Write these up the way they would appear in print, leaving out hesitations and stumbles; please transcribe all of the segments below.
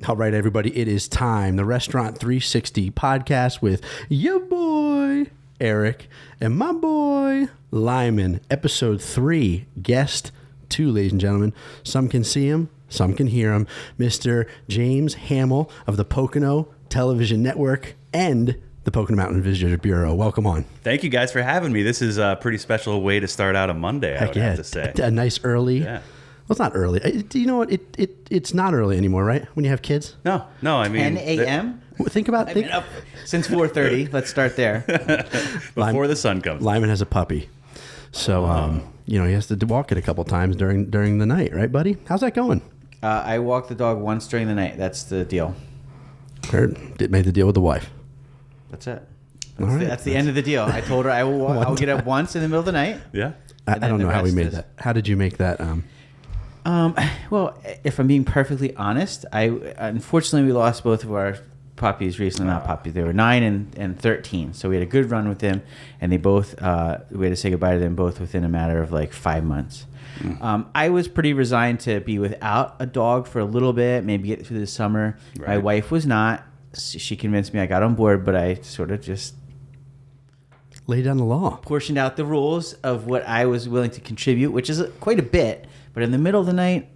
All right, everybody, it is time. The Restaurant 360 podcast with your boy, Eric, and my boy, Lyman. Episode 3, guest 2, ladies and gentlemen. Some can see him, some can hear him. Mr. James Hamill of the Pocono Television Network and the Pocono Mountain Visitor Bureau. Welcome on. Thank you guys for having me. This is a pretty special way to start out a Monday, I would have to say. A nice early... Yeah. Well, it's not early. You know what? It's not early anymore, right? When you have kids? No. I mean... 10 a.m.? Think about... Up since 4:30. Let's start there. Before the sun comes. Lyman has a puppy. So, he has to walk it a couple times during the night, right, buddy? How's that going? I walk the dog once during the night. That's the deal. Made the deal with the wife. That's it. All That's the end of the deal. I told her I will get up once in the middle of the night. Yeah. I don't know how we made that. How did you make that? Well, if I'm being perfectly honest, unfortunately we lost both of our puppies recently. Not puppies, they were 9 and 13. So we had a good run with them, and they both we had to say goodbye to them both within a matter of like 5 months. I was pretty resigned to be without a dog for a little bit, maybe get through the summer. Right. My wife was not. She convinced me. I got on board, but I sort of just lay down the law, portioned out the rules of what I was willing to contribute, which is quite a bit. But in the middle of the night,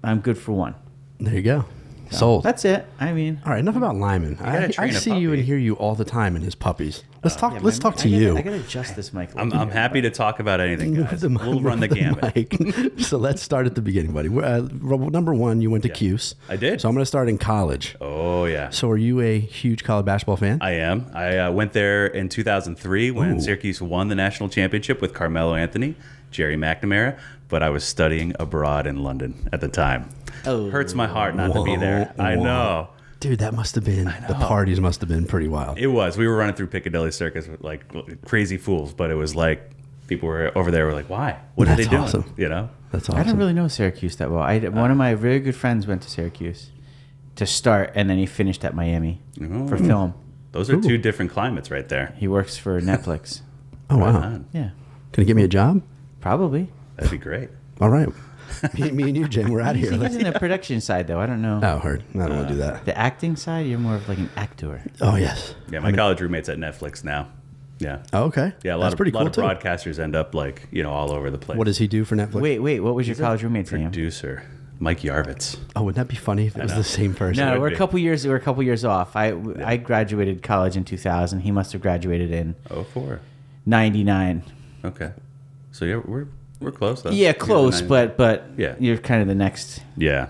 I'm good for one. There you go. Sold. That's it. I mean, all right. Enough about Lyman. I see you and hear you all the time in his puppies. Let's talk. Yeah, let's talk to you. I gotta adjust this mic. I'm happy to talk about anything, guys. We'll run the gamut. So let's start at the beginning, buddy. Number one, you went to Cuse. I did. So I'm going to start in college. Oh yeah. So are you a huge college basketball fan? I am. I went there in 2003 when Syracuse won the national championship with Carmelo Anthony, Jerry McNamara. But I was studying abroad in London at the time. Oh. Hurts my heart not to be there. I know. Dude, that must have been, the parties must have been pretty wild. It was. We were running through Piccadilly Circus with like crazy fools, but it was like people were over there were like, why? What are they doing? Awesome. You know? That's awesome. I don't really know Syracuse that well. One of my very good friends went to Syracuse to start, and then he finished at Miami for film. Those are two different climates right there. He works for Netflix. Oh, wow. On. Yeah. Can you get me a job? Probably. That'd be great. All right. me and you, Jim, we're out of here. He's in the production side, though. I don't know. Oh, heard. I don't want to do that. The acting side, you're more of like an actor. Oh, yes. Yeah, my college roommate's at Netflix now. Yeah. Oh, okay. Yeah, a lot of broadcasters end up like, all over the place. What does he do for Netflix? Wait. What was your college roommate's name? Producer. Mike Yarvitz. Oh, wouldn't that be funny if it was the same person? No, we're a couple years off. I graduated college in 2000. He must have graduated in 04. 99. Okay. So yeah, we're close though. Yeah, close, but yeah, you're kind of the next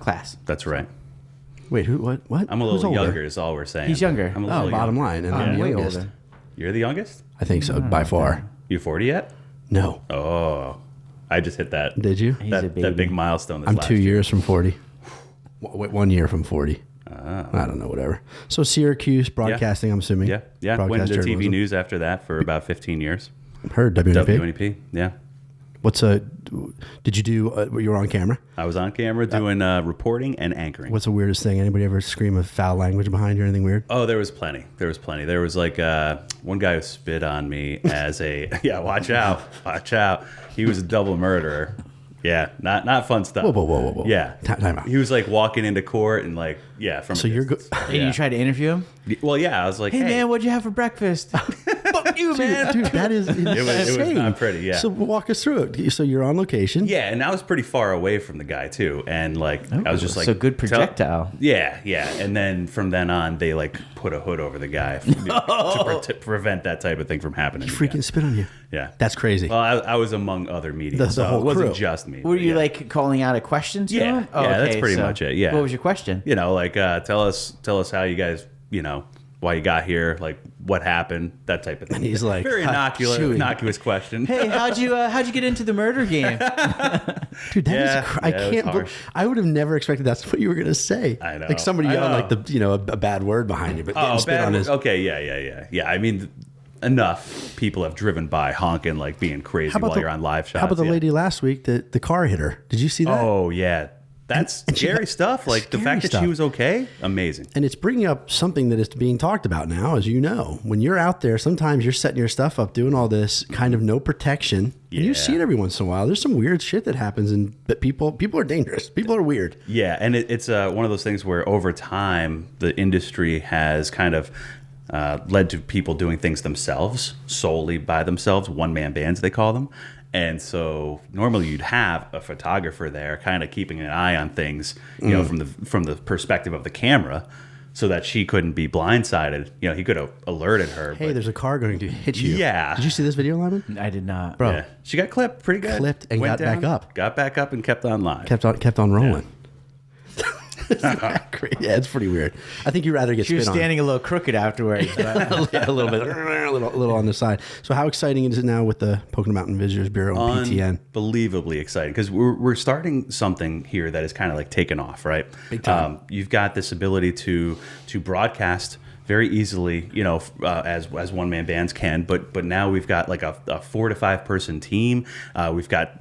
class. That's right. Wait, who? What? I'm a little younger. Is all we're saying. He's younger. I'm a little bottom younger. line, and I'm I'm way youngest. older. You're the youngest? I think so, by far. You 40 yet? No. Oh, I just hit that. Did you? He's a baby. That big milestone. I'm 2 years from 40. Wait, 1 year from 40. I don't know, whatever. So Syracuse broadcasting, I'm assuming. Yeah. Went into TV news after that for about 15 years. Heard WNP. WNP, yeah. Did you do, you were on camera? I was on camera doing reporting and anchoring. What's the weirdest thing? Anybody ever scream a foul language behind you or anything weird? Oh, there was plenty. There was like one guy who spit on me as a, watch out. He was a double murderer. Yeah, not fun stuff. Whoa. Yeah. Time out. He was like walking into court and like, from So you're good. And you tried to interview him? Well, yeah, I was like, Hey, man, what'd you have for breakfast? Fuck you, man. Dude, that is insane. It was not pretty, yeah. So walk us through it. So you're on location. Yeah, and I was pretty far away from the guy too, and like I was just like, so good projectile. Yeah, and then from then on, they like put a hood over the guy to prevent that type of thing from happening. He freaking spit on you. Yeah, that's crazy. Well, I was among other media, The so whole it wasn't crew. just me. Were you like calling out a question to him? Yeah, that's pretty much it. Yeah. What was your question? Like tell us how you guys, why you got here, like what happened, that type of thing. And he's like, very innocuous question. Hey, how'd you get into the murder game? Dude, that is I can't. I would have never expected that's what you were gonna say. I know. Like somebody yelling like a bad word behind you, but getting spit on his. Okay, yeah. I mean, enough people have driven by honking like being crazy while you're on live shots. How about the lady last week that the car hit her? Did you see that? Oh yeah. That's And scary stuff. Like the scary fact that stuff. she was okay, amazing. And it's bringing up something that is being talked about now, as you know. When you're out there, sometimes you're setting your stuff up, doing all this kind of no protection. And you see it every once in a while. There's some weird shit that happens, and but people are dangerous. People are weird. Yeah, and it's one of those things where over time the industry has kind of led to people doing things themselves, solely by themselves, one-man bands they call them. And so normally you'd have a photographer there kind of keeping an eye on things, you know, from the perspective of the camera, so that she couldn't be blindsided. You know, he could have alerted her. Hey, but there's a car going to hit you. Yeah. Did you see this video, Lyman? I did not. Bro. yeah, she got clipped pretty good. Clipped and got back up. Got back up and kept on live. Kept on rolling. Yeah, it's pretty weird. I think you'd rather get She was spit on. standing a little crooked afterwards. But Yeah, a little bit, a little on the side. So how exciting is it now with the Pocono Mountain Visitors Bureau and PTN? Unbelievably exciting, because we're starting something here that is kind of like taken off, right? Big time. You've got this ability to broadcast very easily, you know, as one man bands can. But now we've got like a 4 to 5 person team. We've got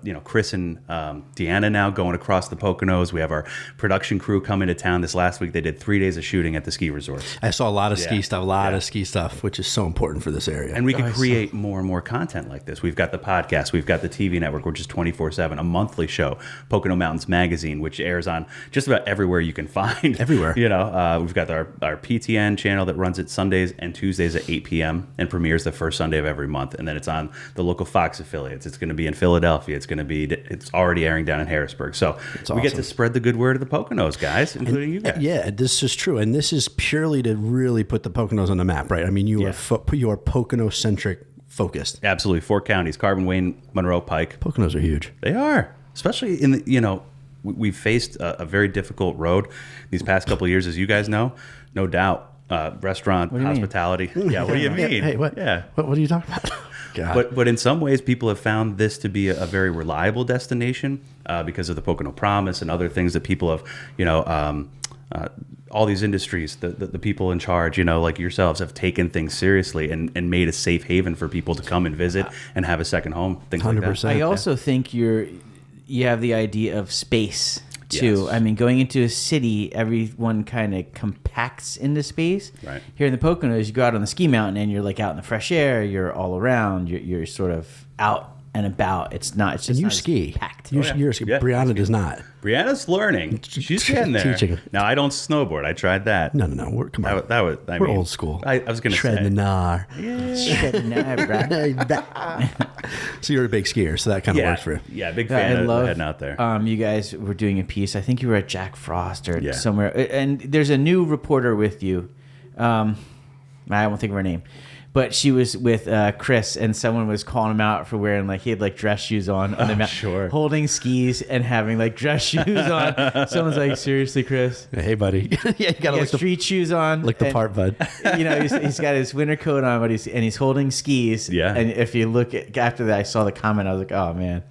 you know, Chris and Deanna now going across the Poconos. We have our production crew coming to town this last week. They did 3 days of shooting at the ski resorts. I saw a lot of ski Yeah. stuff, of ski stuff, which is so important for this area. And we can create more and more content like this. We've got the podcast, we've got the TV network, which is 24/7, a monthly show, Pocono Mountains Magazine, which airs on just about everywhere you can find. Everywhere. You know, we've got our PTN channel that runs it Sundays and Tuesdays at 8 p.m. and premieres the first Sunday of every month. And then it's on the local Fox affiliates. It's going to be in Philadelphia. It's already airing down in Harrisburg. So we get to spread the good word of the Poconos, guys, including you guys. Yeah, this is true, and this is purely to really put the Poconos on the map, right? I mean, you are Pocono-centric focused. Absolutely. 4 counties, Carbon, Wayne, Monroe, Pike. Poconos are huge. They are, especially in the, you know, we've faced a very difficult road these past couple of years, as you guys know, no doubt. Restaurant, hospitality. Yeah, what do you mean? Hey, what? Yeah. What are you talking about? God. But in some ways, people have found this to be a very reliable destination because of the Pocono Promise and other things that people have, you know, all these industries, the people in charge, you know, like yourselves, have taken things seriously and made a safe haven for people to come and visit and have a second home, things 100%. Like that. I also think you have the idea of space too. Yes. I mean, going into a city, everyone kind of compacts into space. Right. Here in the Poconos, you go out on the ski mountain and you're like out in the fresh air. You're all around. You're sort of out and about. It's not. It's just and you not ski. packed. You're, Yeah. Brianna does not. Brianna's learning. She's getting there. Teaching. Now, I don't snowboard. I tried that. No. Come on. We're old school. I was going to Tread say. the gnar. Yeah. So you're a big skier, so that kind of works for you. Yeah, big fan of heading out there. You guys were doing a piece. I think you were at Jack Frost or Yeah. somewhere. And there's a new reporter with you. I won't think of her name. But she was with Chris, and someone was calling him out for wearing, like, he had, like, dress shoes on the mountain, sure. holding skis and having, like, dress shoes on. Someone's like, seriously, Chris? Hey, buddy. Yeah, you got to look street shoes on. the and, part, bud. You know, he's got his winter coat on, but he's holding skis. Yeah. And if you look at, after that, I saw the comment, I was like, oh, man.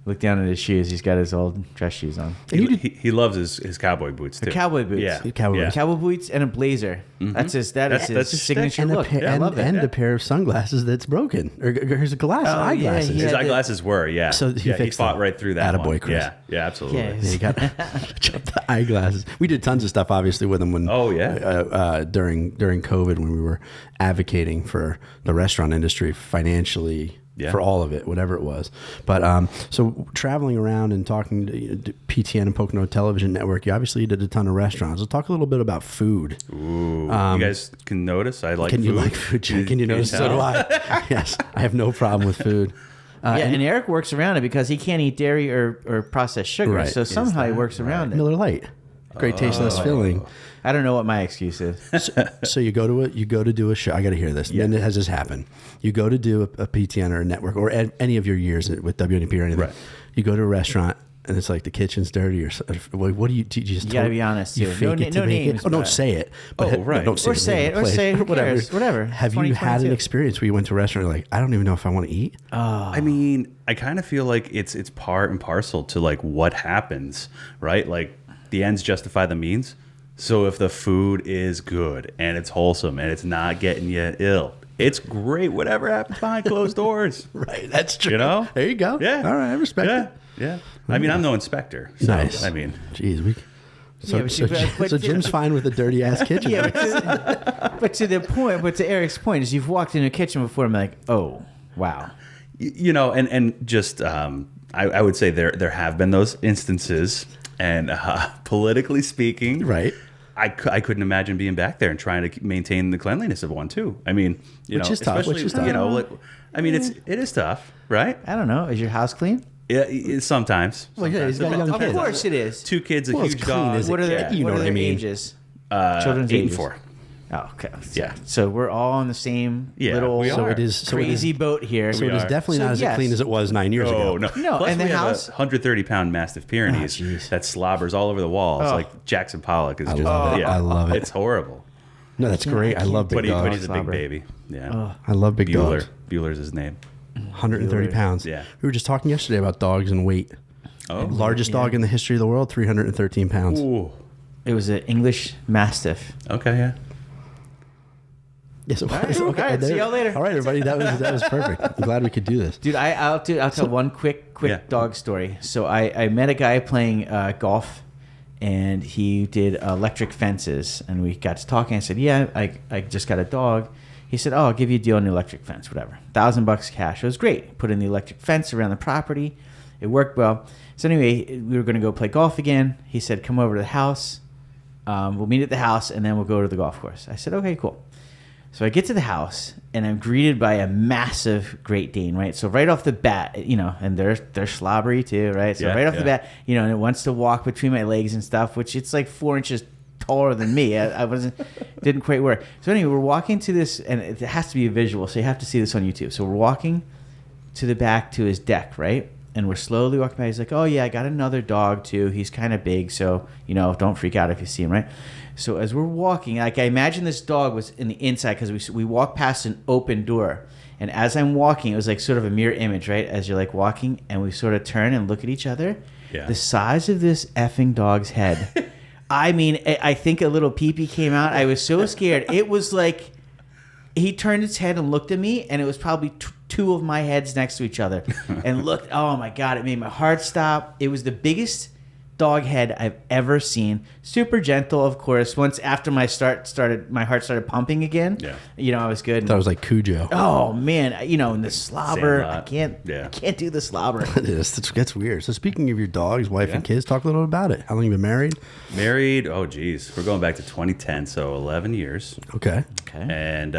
Look down at his shoes. He's got his old dress shoes on. He loves his cowboy boots, too. Cowboy boots. Yeah. Cowboy yeah. boots. Cowboy boots and a blazer. Mm-hmm. That's his signature And, look. a, I love that. a pair of sunglasses that's broken. Or here's a eyeglasses. he His had eyeglasses were, yeah. So he he fixed fought them. right through that Attaboy, one. Chris. Yeah, absolutely. Yeah. Yeah, you got the eyeglasses. We did tons of stuff, obviously, with them when. Oh, yeah. During COVID, when we were advocating for the restaurant industry financially. Yeah. For all of it, whatever it was. But so traveling around and talking to PTN and Pocono Television Network, you obviously did a ton of restaurants. Let's talk a little bit about food. Ooh, you guys can notice I like food. Can you like food, Jim? Can you notice? So do I. Yes, I have no problem with food. And Eric works around it because he can't eat dairy or processed sugar. Right. So somehow he works around it. Miller Lite, great tasteless filling. I don't know what my excuse is. So you go to do a show. I got to hear this. Yeah. And it has this happen. You go to do a PTN or a network or any of your years with WNP or anything. Right. You go to a restaurant and it's like the kitchen's dirty or what do you just? You gotta be honest, You too. fake No it to na- no make names, it. Oh, don't but- say it. But right. don't say Or say it. Or say it. Who cares? Whatever. Have you had an 2022. experience where you went to a restaurant and you're like, I don't even know if I want to eat? I mean, I kind of feel like it's part and parcel to like what happens, right? Like the ends justify the means. So if the food is good and it's wholesome and it's not getting you ill, It's great. Whatever happens behind closed doors. Right. That's true. You know? There you go. Yeah. All right. I respect it. Yeah. I mean, I'm no inspector. So, Nice. I mean, Jeez, Yeah, so Jim's fine with a dirty ass kitchen. Yeah, but to the point, but to Eric's point, is you've walked into a kitchen before. I'm like, oh, wow. you know, and just I would say there have been those instances, and politically speaking, Right. I couldn't imagine being back there and trying to maintain the cleanliness of one too. I mean, Which is tough, especially, you know, like, I mean, it is tough, right? I don't know. Is your house clean? Yeah, sometimes. Well, yeah, he's got young Of kids. course it is. 2 kids, a Well, it's huge clean dog. as What are Yeah, their, you know what are what I their mean. ages? Children's 8 and ages. 4. Oh, okay. Yeah. So we're all on the same Yeah, little we So are. it is so crazy boat here. So it is are. definitely So not as yes. clean as it was 9 years Oh ago. no! No, Plus and the we have house- a 130-pound Mastiff Pyrenees jeez. that slobbers all over the walls Oh. like Jackson Pollock is I just. love it. Yeah, I love it. It's horrible. No, that's great. I love big But dogs. he's a big Slobber. baby. Yeah. I love big Bueller. dogs. Bueller's his name. 130 pounds. Yeah. We were just talking yesterday about dogs and weight. Oh. Largest dog in the history of the world, 313 pounds. Ooh. It was an English Mastiff. Okay. Yeah. Yes, it was. right, all right, there- see y'all later. All right, everybody. That was perfect. I'm glad we could do this. Dude, I'll tell one quick Yeah. dog story. So I met a guy playing golf, and he did electric fences, and we got to talking. I said, "Yeah, I just got a dog." He said, "Oh, I'll give you a deal on the electric fence, whatever. $1,000 cash." It was great. Put in the electric fence around the property. It worked well. So anyway, we were going to go play golf again. He said, "Come over to the house. We'll meet at the house, and then we'll go to the golf course." I said, "Okay, cool." So I get to the house, and I'm greeted by a massive Great Dane, right? So right off the bat, you know, and they're slobbery too, right? So Yeah, right off the yeah. bat, you know, and it wants to walk between my legs and stuff, which it's like 4 inches taller than me. I didn't quite work. So anyway, we're walking to this, and it has to be a visual, so you have to see this on YouTube. So we're walking to the back to his deck, right? And we're slowly walking by. He's like, "Oh yeah, I got another dog too. He's kind of big, so you know, don't freak out if you see him, right?" So as we're walking, like I imagine this dog was in the inside because we walked past an open door, and as I'm walking, it was like sort of a mirror image, right? As you're like walking, and we sort of turn and look at each other. Yeah. The size of this effing dog's head. I mean, I think a little pee-pee came out. I was so scared. It was like he turned his head and looked at me, and it was probably two of my heads next to each other, and looked. Oh my god! It made my heart stop. It was the biggest dog head I've ever seen. Super gentle, of course. Once after my my heart started pumping again. Yeah. You know, I was good. That was like Cujo. Oh man, you know, and the slobber. I Sandlot. can't do the slobber. That's weird. So speaking of your dogs, wife, and kids, talk a little about it. How long you been married? Married. Oh, geez. We're going back to 2010, so 11 years. Okay. Okay. And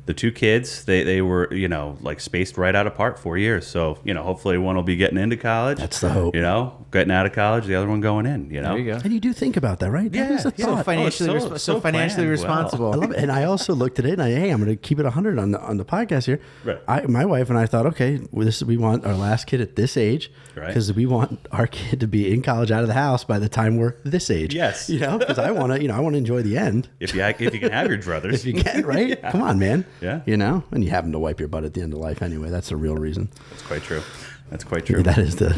the 2 kids, they were, you know, like spaced right out apart 4 years. So, you know, hopefully one will be getting into college. That's the hope. You know, getting out of college, the other one going in, you know. There you go. And you do think about that, right? Yeah, That is a yeah. thought. Financially, so financially planned well. responsible. I love it. And I also looked at it, and hey, I'm going to keep it 100 on the podcast here. Right. My wife and I thought, okay, we want our last kid at this age, Right. because we want our kid to be in college, out of the house by the time we're this age. Yes. You know, because I want to enjoy the end. If you can have your druthers. If you can, right? Yeah. Come on, man. Yeah. You know, and you have them to wipe your butt at the end of life anyway. That's the real reason. That's quite true. That's quite true. That is the.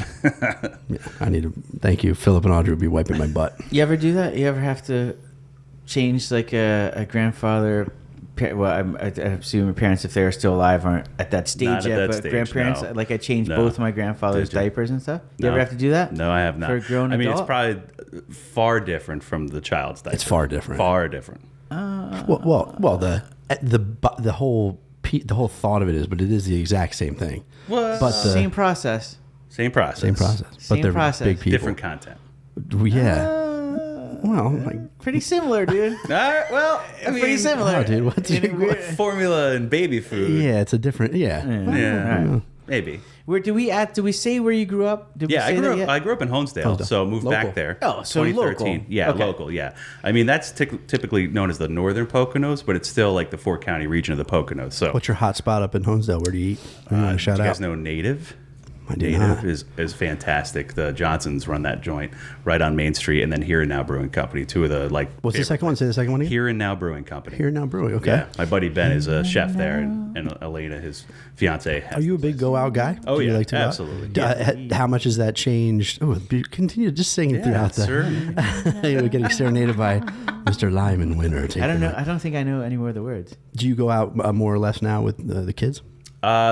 Yeah, I need to thank you. Philip and Audrey will be wiping my butt. You ever do that? You ever have to change like a grandfather? Well, I assume your parents, if they are still alive, aren't at that stage Not at yet. that But stage, grandparents, no. like I changed No. both of my grandfather's Did you? diapers and stuff. You No. ever have to do that? No, I have not. For a grown I mean, adult? it's probably far different from the child's diaper. It's far different. Far different. Well, the whole thought of it is, but it is the exact same thing. What? But the Same process. Same process. same process. But Same they're process. big people. Different content. Yeah. Well, like, Pretty similar, dude. All right. Well, I mean, Pretty similar. oh, dude, what's In a weird- formula and baby food. yeah, it's a different. Yeah. Yeah. All right. Maybe. Where do we say where you grew up? Did we Yeah, say that yet? I grew up in Honesdale, Honesdale. so moved Local. back there. Oh, so 2013. local. Yeah, Okay. local. Yeah, I mean that's typically known as the northern Poconos, but it's still like the 4-county region of the Poconos. So, What's your hot spot up in Honesdale? Where do you eat? You want to do shout you out? guys know Native? I did not. Native is fantastic. The Johnsons run that joint right on Main Street, and then Here and Now Brewing Company. Two of the What's the second one? Say the second one again. Here and Now Brewing Company. Here and Now Brewing. Okay. Yeah, my buddy Ben is a chef there, and Elena, his fiance. Are you a big go out guy? Oh, Do you yeah, like to go out? absolutely. How much has that changed? Oh, continue just singing throughout the. Sure. You're getting serenaded by Mr. Lyman Winter. I don't know. I don't think I know any more of the words. Do you go out more or less now with the kids?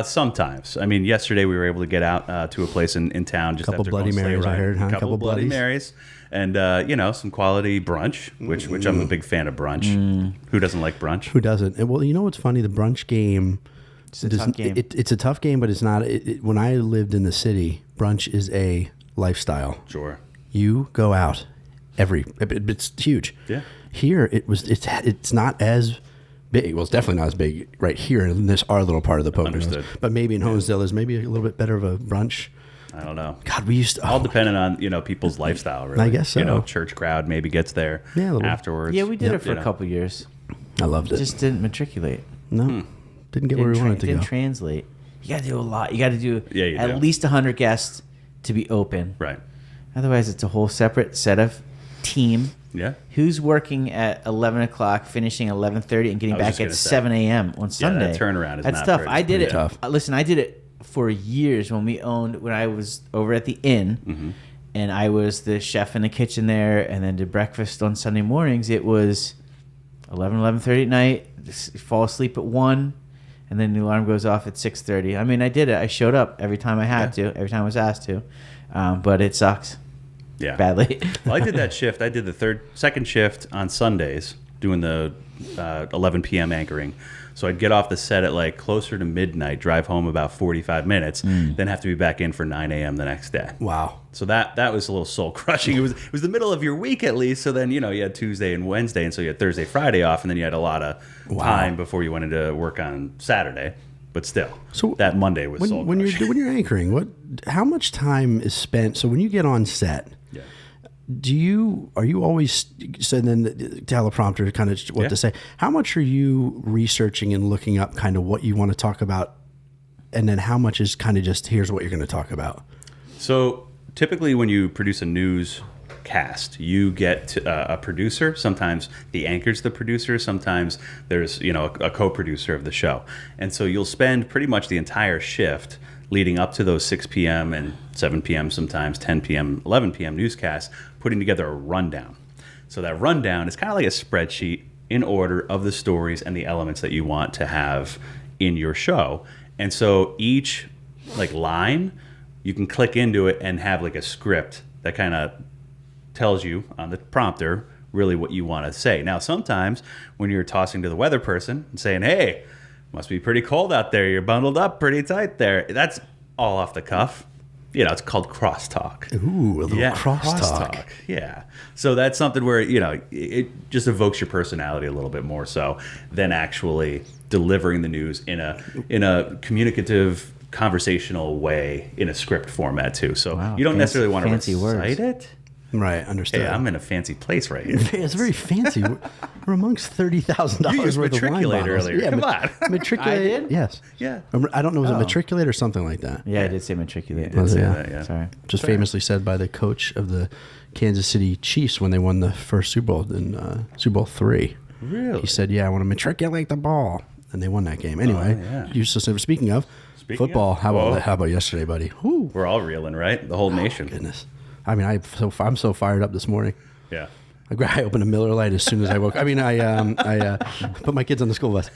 Sometimes. I mean, yesterday we were able to get out to a place in town just Couple after Bloody going sleigh Marys, I riding. heard, huh? Couple Bloody Bloodies. Marys, and some quality brunch, which I'm a big fan of brunch. Who doesn't like brunch? Who doesn't? And, well, you know what's funny? The brunch game. It's a tough game. It's a tough game, but it's not. When I lived in the city, brunch is a lifestyle. Sure. You go out it's huge. Yeah. Here it's not as big. Well, it's definitely not as big right here in this our little part of the Poconos. Understood. But maybe in Honesdale is maybe a little bit better of a brunch. I don't know. God, we used to All depending on people's lifestyle. Really. I guess so. Church crowd maybe gets there Yeah, a little. afterwards. Yeah, we did it for a couple years. I loved it. Just didn't matriculate. No, didn't get where we wanted to go. Didn't translate. You got to do a lot. You got to do you at do. least 100 guests to be open. Right. Otherwise, it's a whole separate set of team. Yeah. Who's working at 11 o'clock, finishing 11:30, and getting I was back just at gonna say. 7 a.m. on Sunday? that turnaround is That's not tough. pretty- I did pretty it. tough. Listen, I did it for years when I was over at the inn, and I was the chef in the kitchen there, and then did breakfast on Sunday mornings. It was 11:30 at night. Fall asleep at 1. And then the alarm goes off at 6:30. I mean, I did it. I showed up every time I had to, every time I was asked to. But it sucks Yeah. badly. Well, I did that shift. I did the second shift on Sundays, doing the 11 p.m. anchoring. So I'd get off the set at like closer to midnight, drive home about 45 minutes, then have to be back in for 9 a.m. the next day. Wow. So that was a little soul crushing. It was the middle of your week at least. So then you had Tuesday and Wednesday, and so you had Thursday, Friday off, and then you had a lot of time before you went into work on Saturday. But still, So that Monday was soul when crushing. you're anchoring. How much time is spent? So when you get on set, Yeah. are you always then teleprompter kind of what to say? How much are you researching and looking up kind of what you want to talk about, and then how much is kind of just here's what you're going to talk about? So typically when you produce a newscast, you get a producer. Sometimes the anchor's the producer. Sometimes there's a co-producer of the show. And so you'll spend pretty much the entire shift leading up to those 6 p.m. and 7 p.m. sometimes 10 p.m., 11 p.m. newscasts, putting together a rundown. So that rundown is kind of like a spreadsheet in order of the stories and the elements that you want to have in your show. And so each line, you can click into it and have like a script that kind of tells you on the prompter really what you want to say. Now, sometimes when you're tossing to the weather person and saying, hey, must be pretty cold out there. You're bundled up pretty tight there. That's all off the cuff. It's called crosstalk. Ooh, a little crosstalk. Yeah. So that's something where, it just evokes your personality a little bit more so than actually delivering the news in a communicative, conversational way in a script format too. So you don't necessarily want to recite it. Right, understood. Hey, I'm in a fancy place right here. It's very fancy. We're amongst $30,000 You used worth of wine matriculate bottles. earlier. Come on. Matriculate. I did? Yes. Yeah. I don't know. Was it Oh. matriculate or something like that? Yeah, I did say matriculate. Was it? Yeah. that, yeah. Sorry. Just famously said by the coach of the Kansas City Chiefs when they won the first Super Bowl in Super Bowl III. Really? He said, "Yeah, I want to matriculate the ball," and they won that game. Anyway, speaking of football, of- how about yesterday, buddy? Whew. We're all reeling, right? The whole nation. Goodness. I mean, I'm so fired up this morning. Yeah. I opened a Miller Lite as soon as I woke. I mean, I put my kids on the school bus.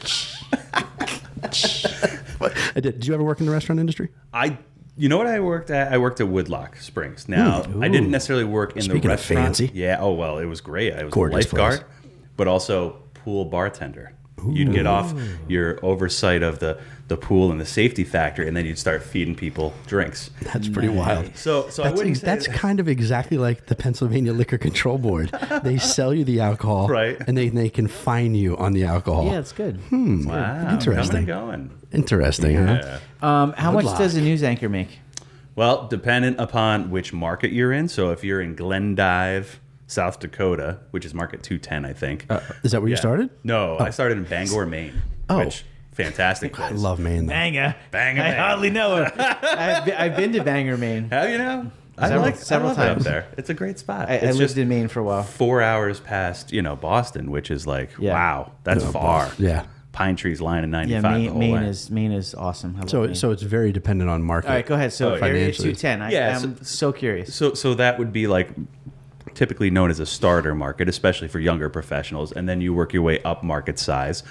I did. Did you ever work in the restaurant industry? You know what I worked at? I worked at Woodlock Springs. Now, I didn't necessarily work in Speaking the of restaurant. fancy. Yeah. Oh, well, it was great. I was Gorgeous a lifeguard, place. but also pool bartender. You'd get off your oversight of the pool and the safety factor, and then you'd start feeding people drinks. That's pretty wild. So I wouldn't say that's kind of exactly like the Pennsylvania Liquor Control Board. They sell you the alcohol, Right. And they can fine you on the alcohol. Yeah, it's good. wow, Interesting. coming and going. Interesting, huh? Yeah. How much luck. does a news anchor make? Well, dependent upon which market you're in. So if you're in Glendive, South Dakota, which is market 210, I think. Is that where you started? No, I started in Bangor, Maine. Oh. Which fantastic place. I love Maine, though. Bangor. Bangor, I Maine. hardly know it. I've been to Bangor, Maine. Have you know? Several I love it up times. there. It's a great spot. I It's lived in Maine for a while. 4 hours past, Boston, which is like, Yeah. wow, that's far. Yeah. Pine trees lining 95 Yeah, the whole Maine way. is awesome. I love So Maine. so it's very dependent on market. All right, go ahead. So Area financially. 210. Yeah, I'm so curious. So that would be like typically known as a starter market, especially for younger professionals, and then you work your way up market size.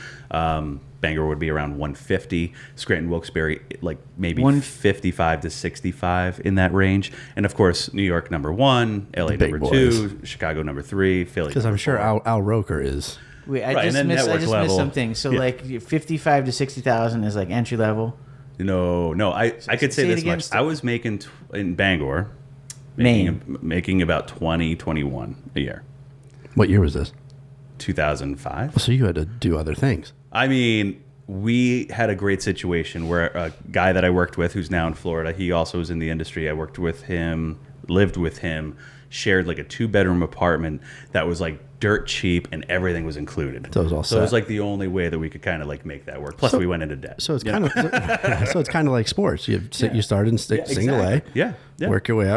Bangor would be around 150, Scranton Wilkes-Barre like maybe 55 to 65 in that range, and of course New York number 1, LA The big number boys. 2, Chicago number 3, Philly. Because I'm number sure 4. Al Roker is. Wait, I Right, just and then missed network level. something. So Yeah. like 55 to 60,000 is like entry level. No, I could say Say it this again. much. I was making in Bangor, Maine. making about 21 a year. What year was this? 2005. So you had to do other things. I mean, we had a great situation where a guy that I worked with, who's now in Florida, he also was in the industry. I worked with him, lived with him, shared like a 2-bedroom apartment that was like dirt cheap and everything was included. So it was all So it was set. like the only way that we could kind of like make that work. Plus, we went into debt. So it's kind of so it's kind of like sports. You start in single A, exactly. Yeah. work your way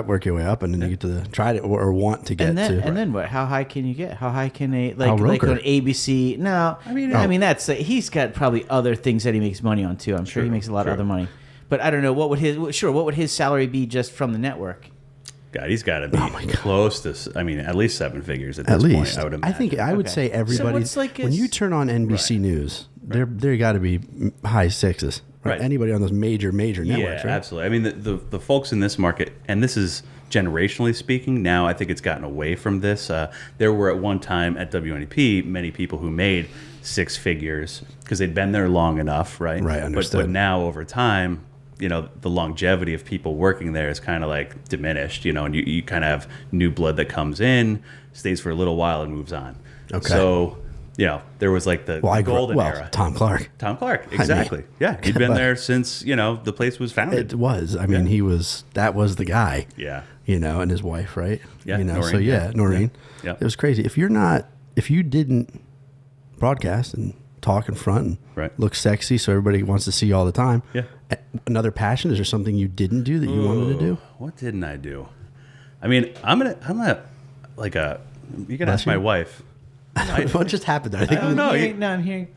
up, and then you get to try to or want to get And then to. and then what? How high can you get? How high can a Al like Roker. on ABC? No, I mean that's he's got probably other things that he makes money on too. I'm sure he makes a lot of other money. But I don't know what would his salary be just from the network? God, he's got to be close to, I mean, at least 7 figures at this at least, point, I would imagine. think I would Okay. say everybody. what's like when his- you turn on NBC News, there got to be high sixes. Right? Right. Anybody on those major networks, Yeah, right? absolutely. I mean, the folks in this market, and this is generationally speaking, now I think it's gotten away from this. There were at one time at WNEP many people who made 6 figures because they'd been there long enough, right? Right, understood. But now over time, the longevity of people working there is kind of like diminished, and you kind of have new blood that comes in, stays for a little while and moves on. Okay. So, there was like the golden era. Tom Clark. Tom Clark, exactly. Yeah, he'd been there since, the place was founded. It was. I mean, that was the guy. Yeah. And his wife, right? Yeah, So Noreen, yeah. Noreen. Yeah. It was crazy. If you didn't broadcast and talk in front and Right. look sexy so everybody wants to see you all the time. Yeah. Another passion, is there something you didn't do that you wanted to do? What didn't I do? I mean, I'm not like you can ask my wife. What just happened there? I think I don't know. I'm hearing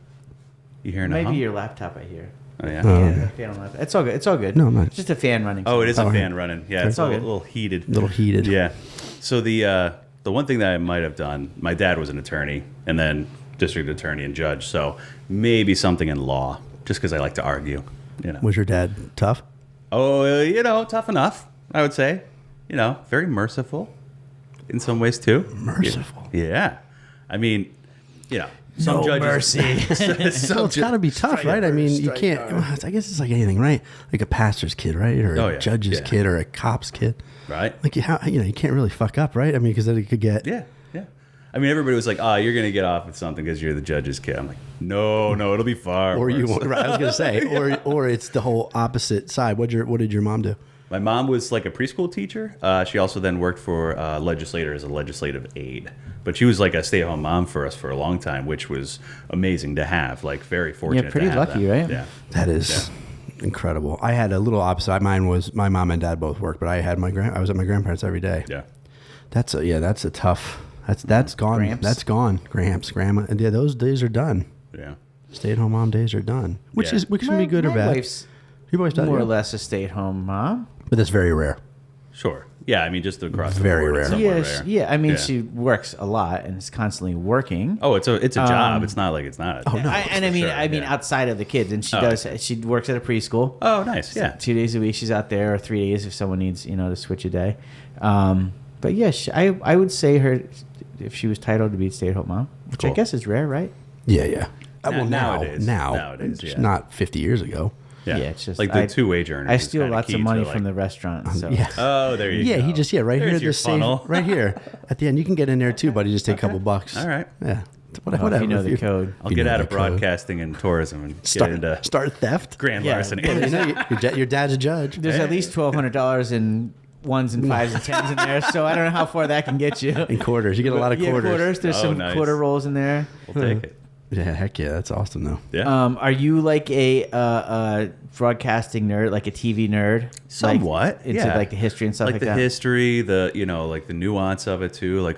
You hearing a maybe hum? your laptop. I hear. Oh, yeah. Yeah, fan on laptop. It's all good. It's all good. No, I'm not. It's just a fan running. Oh, it is a Oh, fan running. Yeah, it's all a good. little heated. a little heated. Yeah. So the one thing that I might have done, my dad was an attorney and then district attorney and judge. So maybe something in law, just because I like to argue. Was your dad tough? Oh, tough enough, I would say. Very merciful in some ways too. Merciful. Yeah. I mean, some judges. So it's got to be tough, right? I mean, you can't. I guess it's like anything, right? Like a pastor's kid, right? Or Oh, a yeah. judge's Yeah. kid or a cop's kid. Right. Like you can't really fuck up, right? I mean, because then it could get. Yeah. I mean, everybody was like, you're going to get off with something because you're the judge's kid. I'm like, no, it'll be far Or you, worse. right, I was gonna say, or it's the whole opposite side. What did your mom do? My mom was like a preschool teacher. She also then worked for a legislator as a legislative aide. But she was like a stay-at-home mom for us for a long time, which was amazing to have. Like very fortunate. pretty to have lucky, that. right? Yeah. That is incredible. I had a little opposite. Mine was my mom and dad both worked, but I had I was at my grandparents every day. Yeah. That's a tough. That's gone. Gramps. That's gone. Gramps, grandma, and yeah, those days are done. Yeah. Stay-at-home mom days are done, which Yeah. can be good or My bad. wife's Your wife's done, more or yeah. less a stay-at-home mom. But that's very rare. Sure. Yeah. I mean, just across the Very board, rare. it's somewhat Yeah, rare. yeah. I mean, Yeah. she works a lot and is constantly working. Oh, it's a job. It's not like it's not. no. I mean, outside of the kids, and she works at a preschool. Oh, nice. Yeah. 2 days a week she's out there, or 3 days if someone needs to switch a day. But yeah, I would say her if she was titled to be a stay-at-home mom, which I Cool. guess is rare, right? Yeah. Well, Nowadays. it's Yeah. not 50 years ago. Yeah. it's just like the two-wage earners. I is steal kinda lots key of to, money like- from the restaurant. So. Yeah. Oh, there you go. Yeah, right There's here. your The safe, funnel. right here at the end. You can get in there too, buddy. Just take a couple bucks. All right. Yeah. Well, Whatever. if you know the code. I'll You get know out the of code. broadcasting and tourism and get Start theft. grand Yeah. larceny. Well, your dad's a judge. There's at least $1,200 in ones and fives and tens in there, so I don't know how far that can get you. In quarters, you get a lot of Yeah, quarters. There's Oh, some nice. quarter rolls in there. We'll take it. Yeah, heck yeah, that's awesome though. Yeah. Are you like a broadcasting nerd, like a TV nerd? Somewhat, Like, into like the history and stuff like the that? history, like the nuance of it too. Like,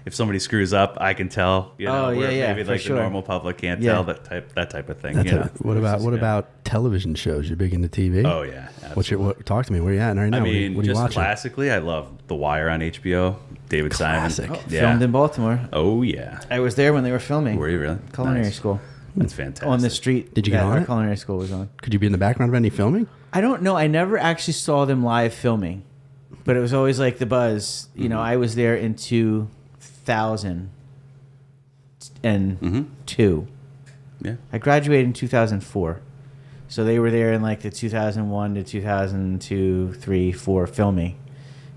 if somebody screws up, I can tell. Where maybe for like sure. the normal public can't Yeah. tell that type of thing. You know? What about television shows? You're big into TV? Oh yeah. Absolutely. Talk to me. Where you at right now? I mean, what are you just watching? classically, I love The Wire on HBO. David Classic. Simon. Filmed in Baltimore. Oh yeah. I was there when they were filming. Were you really? Culinary Nice. school. That's fantastic. On the street. Did you get that on our it? culinary school was on. Could you be in the background of any filming? I don't know. I never actually saw them live filming, but it was always like the buzz. You know, I was there in 2002. Yeah. I graduated in 2004. So they were there in like the 2001 to 2002, 3, 4 filming.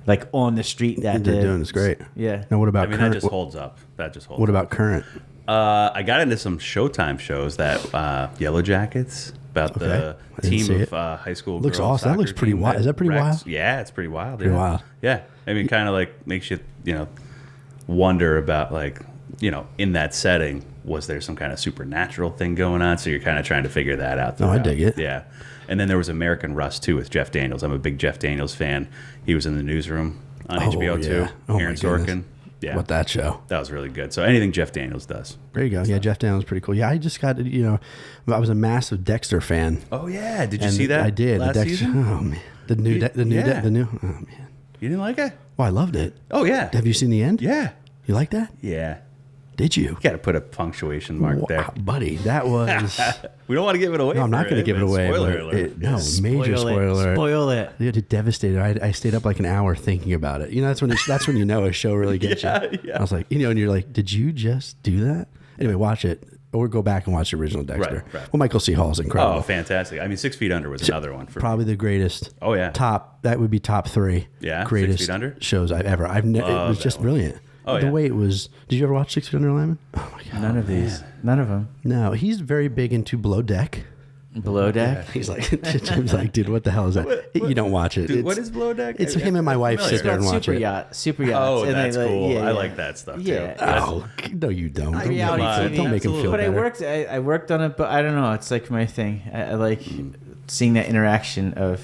Like on the street that They're day. doing it's great. Yeah. Now what about I mean, current? that just holds up. That just holds What up. about current? I got into some Showtime shows that Yellow Jackets about the I didn't see team it. of high school. Looks girls awesome. That looks soccer pretty team wild. Is that pretty wrecks. wild? Yeah, it's pretty wild. Pretty yeah. wild. Yeah, I mean, kind of like makes you wonder about like in that setting, was there some kind of supernatural thing going on? So you're kind of trying to figure that out. Oh, I throughout. dig it. Yeah, and then there was American Rust too with Jeff Daniels. I'm a big Jeff Daniels fan. He was in the Newsroom on HBO too. yeah. Oh, my Aaron goodness. Sorkin. Yeah, What that show? that was really good. So anything Jeff Daniels does. There you go. Yeah, Jeff Daniels is pretty cool. Yeah, I just got I was a massive Dexter fan. Oh yeah, did you And see that? I did. last The Dexter. season. Oh man, the new. Yeah. Oh man. You didn't like it? Well, I loved it. Oh yeah. Have you seen the end? Yeah. You like that? Yeah. Did you? You got to put a punctuation mark Wow, there. buddy, that was. We don't want to give it away. No, I'm not for going to it, give it but away. Spoiler but alert. major spoiler alert. Spoil it. Yeah, it devastated. I stayed up like an hour thinking about it. That's when you know a show really gets you. Yeah. I was like, and you're like, did you just do that? Anyway, watch it or go back and watch the original Dexter. Right. Well, Michael C. Hall's incredible. Oh, fantastic. I mean, 6 Feet Under was another one for me. Probably the greatest. Oh, yeah. That would be top 3. Yeah, 6 greatest Feet Under? shows I've ever. It was that just one. brilliant. Oh, the yeah. way it was. Did you ever watch 6 Feet Under, Lyman? Oh my god. None of these. None of them. No, he's very big into Below Deck. Below Deck? He's like, Jim's like, dude, what the hell is that? You don't watch it. Dude, It's- what is Below Deck? It's I- him and my I'm wife familiar. sit there and watch Super it. yacht. Super yachts. Oh, And that's they, cool. yeah, I like that stuff too. Yeah. Oh, no, you don't. Don't, Reality TV. don't make him feel But better. I worked on it, but I don't know. It's like my thing. I like seeing that interaction of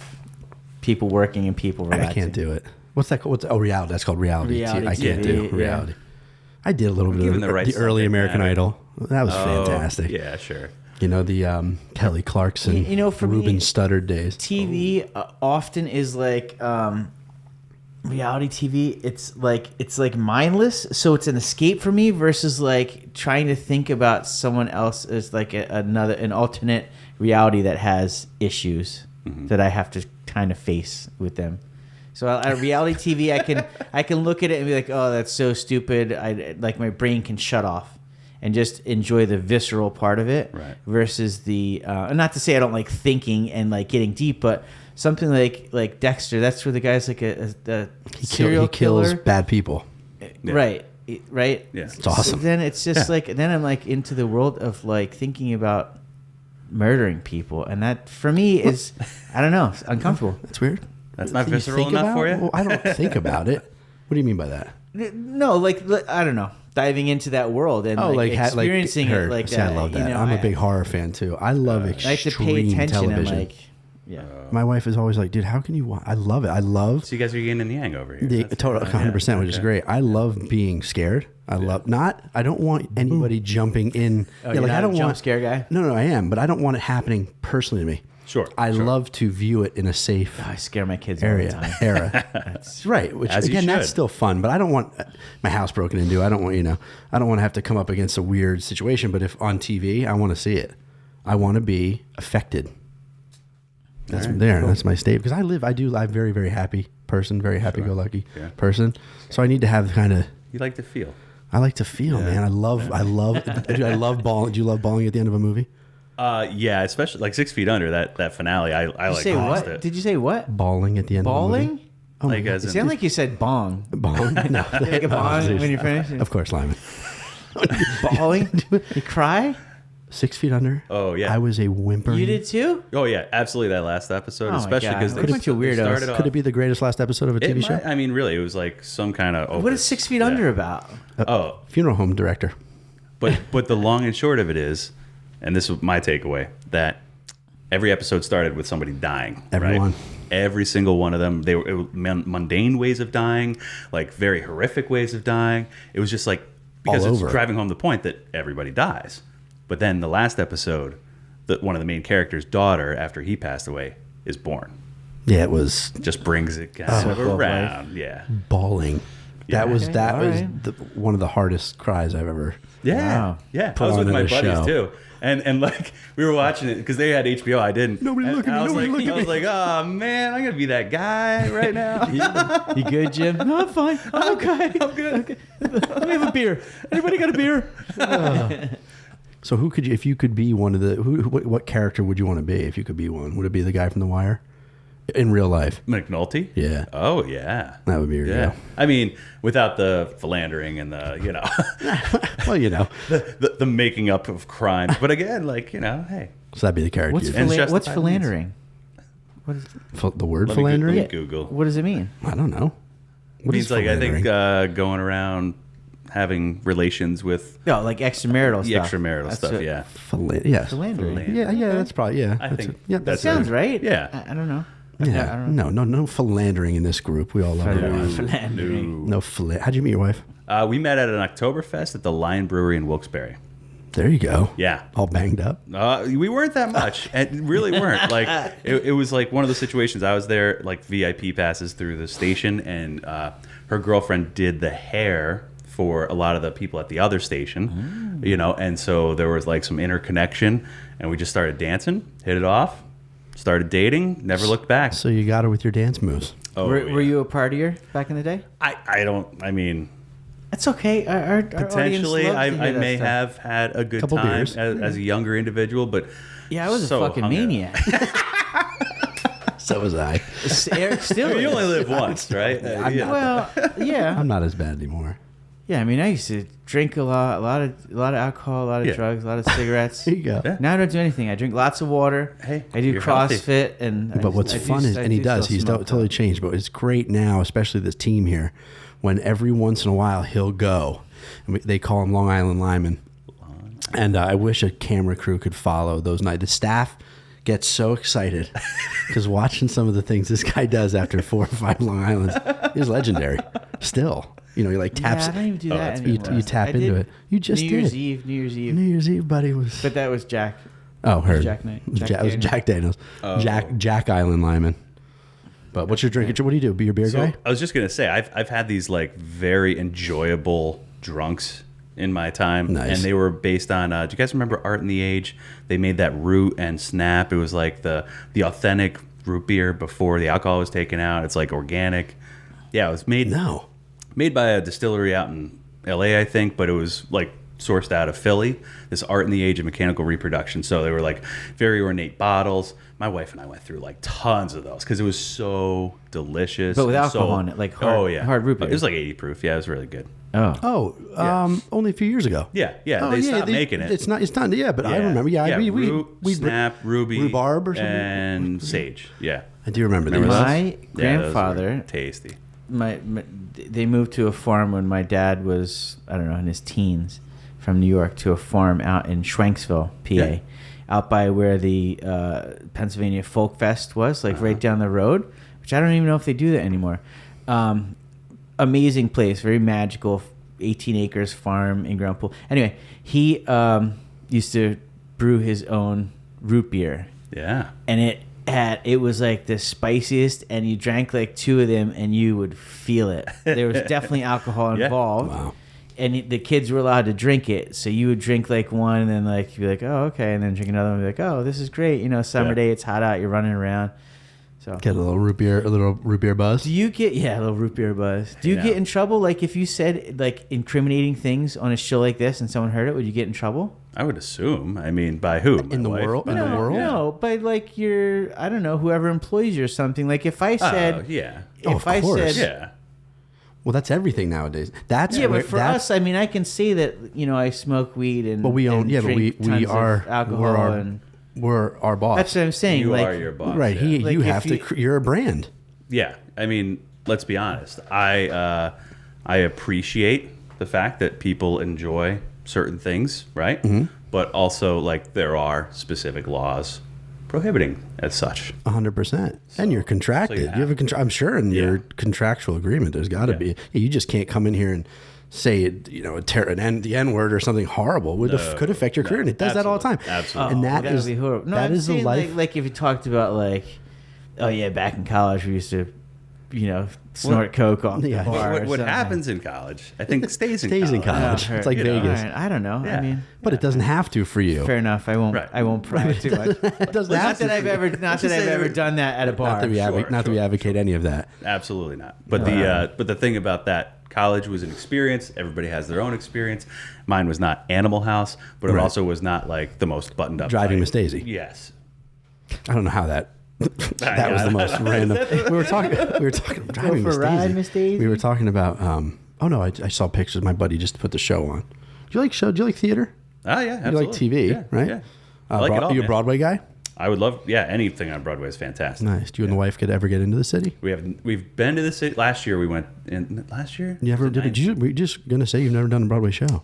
people working and people relaxing. I can't do it. What's that called? Reality. That's called reality. Reality I can't do TV, yeah. reality. I did a little bit Given of the right the early subject American matter. Idol. That was Oh, fantastic. Yeah, sure. The Kelly Clarkson, for Ruben me, Studdard days. TV often is like reality TV. It's like mindless, so it's an escape for me versus like trying to think about someone else as like an alternate reality that has issues that I have to kind of face with them. So at reality TV, I can look at it and be like, oh, that's so stupid. I like my brain can shut off and just enjoy the visceral part of it, Right. versus the and not to say I don't like thinking and like getting deep, but something like Dexter. That's where the guy's like a serial He kills killer, bad people. Yeah. right? Right. Yeah. It's awesome. So then it's just like then I'm like into the world of like thinking about murdering people, and that for me is I don't know, it's uncomfortable. That's weird. That's not Thing you visceral think enough about? for you? Well, I don't think about it. What do you mean by that? No, like I don't know, diving into that world and experiencing it like see, that. I love that. You know, I'm a big horror fan too. I love I like to extreme pay attention television. and like, yeah. My wife is always like, dude, how can you watch? I love it. I love So you guys are yin and yang over here. the That's total good. 100%, which is Okay. great. I love being scared. I don't want anybody jumping in. Oh, you're not I don't a jump want scare guy? No, I am, but I don't want it happening personally to me. Sure, I sure. love to view it in a safe I scare my kids all the area. time. That's right. Which As you again, that's should. still fun, but I don't want my house broken into. I don't want I don't want to have to come up against a weird situation. But if on TV, I want to see it. I want to be affected. That's All right, there. cool. That's my state because I'm very, very happy person, very happy-go-lucky Yeah. person. So I need to have kind of. You like to feel. I like to feel, man. I love, dude, I love bawling. Do you love bawling at the end of a movie? Yeah, especially like 6 Feet Under, that finale. I Did you like say lost what? it. Did you say what? Bawling at the end of a movie. Balling? Oh my Like God. as It in- sounded like you said bong. Bawling? No. Like a bong Oh, when you're finished. Of course, Lyman. Bawling? You cry? 6 Feet Under. Oh, yeah. I was a whimpering. You did too? Oh yeah, absolutely. That last episode, Oh my especially God. because What a bunch of weirdos. started off. Could it be the greatest last episode of a TV show? I mean, really, it was like some kind of. What is 6 Feet Under about? Oh, Funeral home director. But the long and short of it is, and this was my takeaway, that every episode started with somebody dying. Everyone. Right? Every single one of them. They were mundane ways of dying, like very horrific ways of dying. It was just like, because it's driving home the point that everybody dies. But then the last episode, one of the main characters' daughter, after he passed away, is born. Yeah, it was Just brings it kind of around. Yeah. bawling. Yeah. That was Alright. one of the hardest cries I've ever. Yeah. Wow. Yeah. Put I was with on my at a buddies show. too. And like we were watching it because they had HBO, I didn't. Nobody And look at me, I was nobody like, look at I was me. like, oh man, I'm gonna be that guy right now. You good, Jim? No, I'm fine. I'm okay. I'm good. Okay. Let me have a beer. Anybody got a beer? So who could you, if you could be one of the, what character would you want to be if you could be one? Would it be the guy from The Wire? In real life? McNulty? Yeah. Oh yeah. That would be your Yeah. deal. I mean, without the philandering and the, Well, the making up of crimes. But again, like, hey. so that'd be the character. What's you'd And be. justified what's means. philandering? What is? The word Let me philandering? Let me Google. What does it mean? I don't know. What Means is like, I think philandering? going around having relations with No, like extramarital the stuff. extramarital That's stuff, what- yeah. Yes. Philandering. Yeah, that's probably, yeah. I That's think it. Yeah, That that's sounds it. right. Yeah. I don't know. Yeah. I don't know. No philandering in this group. We all love our wives. Philandering. No How'd you meet your wife? We met at an Oktoberfest at the Lion Brewery in Wilkes-Barre. There you go. Yeah. All banged up. We weren't that much. And really weren't. Like it was like one of those situations. I was there like VIP passes through the station, and her girlfriend did the hair for a lot of the people at the other station. And so there was like some interconnection, and we just started dancing, hit it off, started dating, never looked back. So you got her with your dance moves. Oh, Were you a partier back in the day? I mean, That's okay. Our potentially audience loves to I hear that may stuff. have had a good Couple time beers. as a younger individual, but Yeah, I was so a fucking hung up. maniac. So was I. Eric still You is. only live once, right? Yeah. Well, yeah. I'm not as bad anymore. Yeah, I mean, I used to drink a lot of alcohol, a lot of Yeah. drugs, a lot of cigarettes. There you go. Yeah. Now I don't do anything. I drink lots of water. Hey, I do you're healthy. CrossFit, and But what's fun is, and he does, he's totally changed, but it's great now, especially this team here, when every once in a while he'll go, and they call him Long Island Lyman. And I wish a camera crew could follow those nights. The staff gets so excited because watching some of the things this guy does after 4 or 5 Long Islands is legendary. Still, he like taps. Yeah, I don't even do that you, anymore. you tap I into did it. You just New Year's did. Eve. New Year's Eve. New Year's Eve, buddy, was. But that was Jack. Oh, heard. Jack Knight. It was Jack it was Jack Daniels. Oh. Jack Island Lyman. But what's your drink? What do you do? Be your beer So guy? I was just gonna say I've had these like very enjoyable drunks in my time, Nice. and they were based on. Do you guys remember Art in the Age? They made that root and snap. It was like the authentic root beer before the alcohol was taken out. It's like organic. Yeah, it was made by a distillery out in LA, I think, but it was like sourced out of Philly. This Art in the Age of Mechanical Reproduction. So they were like very ornate bottles. My wife and I went through like tons of those because it was so delicious. But with and alcohol so, in it, like hard root beer. It was like 80 proof. Yeah, it was really good. Oh. Only a few years ago. Yeah. Oh, They stopped making it. It's not. Yeah, but I remember. Yeah, root, we snap, ruby, rhubarb or something. and sage. Yeah. I do remember these. Remember those? My Yeah, those were grandfather, tasty. they moved to a farm when my dad was, I don't know, in his teens, from New York to a farm out in Schwenksville, PA, Yeah. out by where the Pennsylvania Folk Fest was, like right down the road, which I don't even know if they do that anymore. Amazing place, very magical, 18 acres farm in Ground Pool. Anyway, he used to brew his own root beer, Yeah. and it was like the spiciest, and you drank like 2 of them and you would feel it. There was definitely alcohol Yeah. involved. Wow. And the kids were allowed to drink it, so you would drink like one, and then like you'd be like, oh, okay, and then drink another one, and be like, oh, this is great, summer Yeah. day, it's hot out, you're running around. So Get a little root beer buzz. do you get a little root beer buzz? Do you Yeah. get in trouble like if you said like incriminating things on a show like this and someone heard it? Would you get in trouble? I would assume. I mean, by who? My In the wife? world? In no, the world? no, but like I don't know, whoever employs you or something. Like if I said, Oh, yeah. Oh, if of I course. said, Yeah. Well, that's everything nowadays. That's yeah, where, but for that's, us, I mean, I can say that I smoke weed and But we own. and Yeah, but we drink tons of are. alcohol and We're our boss. that's what I'm saying. You like, are your boss. right. Yeah. Like, You if have you- to. You're a brand. Yeah, I mean, let's be honest. I appreciate the fact that people enjoy certain things, right? But also, like, there are specific laws prohibiting as such. 100%. And you're contracted. so you have a I'm sure in your contractual agreement, there's got to be. You just can't come in here and say the N word or something horrible could affect your career, and it does that all the time. Absolutely. And that that'd is be horrible. No, that I'm is the saying, life. Like if you talked about like, oh yeah, back in college we used to, snort coke on the bar. What happens in college, I think, stays in Stays in college. college. It's like Vegas. Right. I don't know. Yeah. I mean, But it doesn't have to for you. fair enough. I won't. Right. I won't pry too much. It doesn't Not have to. that I've ever. Not that I've ever done that at a bar. Not that we advocate any of that. Absolutely not. But the thing about that, college was an experience. Everybody has their own experience. Mine was not Animal House, but it Right. also was not like the most buttoned up. Driving night. Miss Daisy. Yes. I don't know how that. That was the most random. We were talking. Driving for a ride, Miss Daisy? We were talking about. Oh no, I saw pictures. My buddy just put the show on. Do you like show? Do you like theater? Oh yeah, absolutely. You like TV, Yeah, right? Yeah. I like it all, Are you a man. Broadway guy? I would love, anything on Broadway is fantastic. Nice. Do you and the wife ever get into the city? We've been to the city. Last year we went in. Last year? You ever Was it did? Were you just gonna say you've never done a Broadway show?